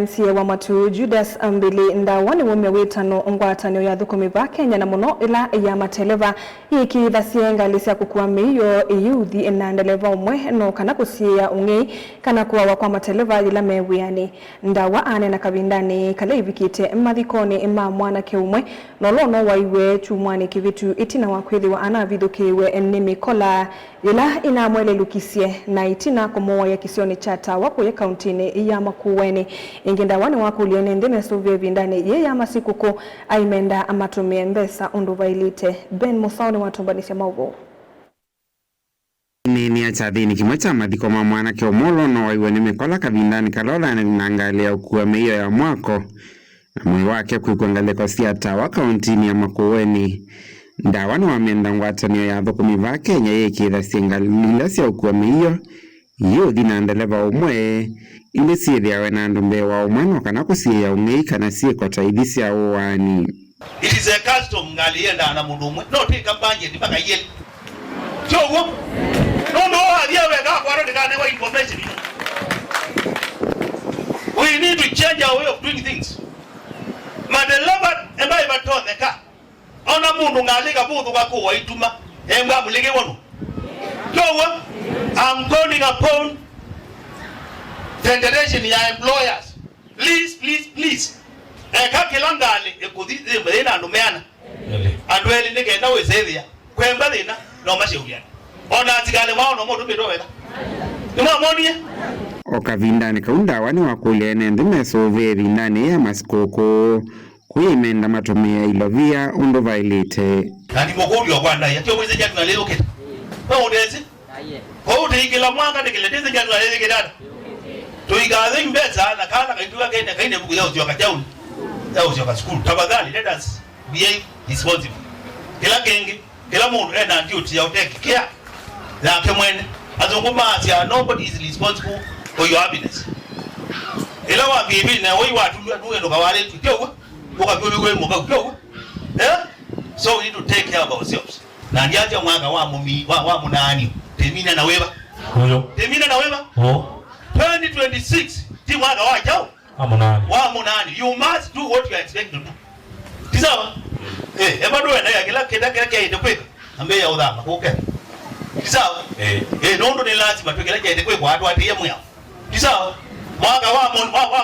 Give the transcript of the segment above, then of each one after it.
MCA wa Matu Judas Mbili Ndawa ni wetano ngwatanio ya thukumi ba Kenya na muno ila ya mateleva iki thasienga lisia kukua miyo youthi na ndeleva umwe no kana kusia ungei kana kuwa kwa mateleva ila mewiani Ndawa ane na kabindani kale ibikite mathikoni ima mwana ke umwe nolono waiwe chumwani kivitu itina wakwethi wa ana vithukiwe enimi kola ila ina mwele lukisie na itina kumoa ya kisioni chata wako ya kauntini ya Makueni ingenda wani wako liene ndine suvye vindani ye ya masikuko aimenda amatumie mbesa unduva ilite Ben Musaoni watumbanisha maubo ni achadhini kimwecha madhiko mwana ke omolo no waiwe ni mikola kabindani kalola na nangalia ukuwa meiyo ya mwako na mwi wake kuikuangalia kwa siata wa kauntini ya Makueni Ndawa ni wamenda ngwatanio ya thukumi ba Kenya ye kitha siengalila sia ukuwa meiyo youthi na ndeleva umwe ile siethia we na ndumbe wa umwe no kana kusia ungei kana sie kwa taidi sia uwani. It is a custom ngalienda na mundu umwe no tika banje ndipaka yeli chowo no adia we ga kwaro ndikane wa information. We need to change our way of doing things. Madeleva emba ibatondeka ona mundu ngalika buthu kwa ituma emba mulege wono chowo. I'm calling upon federation ya employers. Please. Kakilangale ekudhize mbena numeana. Andweli nigenda wezethia. Kwemba thina no masheuriana. Ona atigale wao no mundu midowela. Nimamonie. Okavindani kaundawa ni wakulene ndimesovevi ndani ya masikoko kuimenda matumia ilovia unduva ilite. Nani mogoli wa kwanda ya tio mweze jatu na leo keta. Kwa udezi? Kwa uteikila mwanga nikileteze jatu na leo keta. Tuigaze mbeza na kana kaituwa kene kaine buku yao zioka jauni. Yao zioka school. Tabadhali, let us be responsible. Kila genge, kila mundu ena duty ya uteki care. Na kemwene azunguma asia nobody is responsible for your happiness. Ila wa bibi na wei watu nduwe ndo kawale tukiowa. Ukabibi kwe muka tukiowa. So we need to take care of ourselves. Na ndiaja mwanga wa munani. Temina na weba. Temina na weba. 2026 ti mwanga wa jao. Wa munani. You must do what you are expected to do. Tisawa? Eba doe na ya kila keda ite kweka. Ambe ya udhama. Okay. Tisawa? Nondo ni lazima tukela ite kweka watu atiye mwao. Tisawa? Mwanga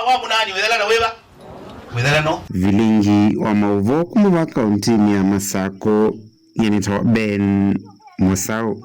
wa munani wedala na weba. Wedala no. Vilingi wa mauvo kumuwa kauntini ya Masako yenitoa Ben Musau.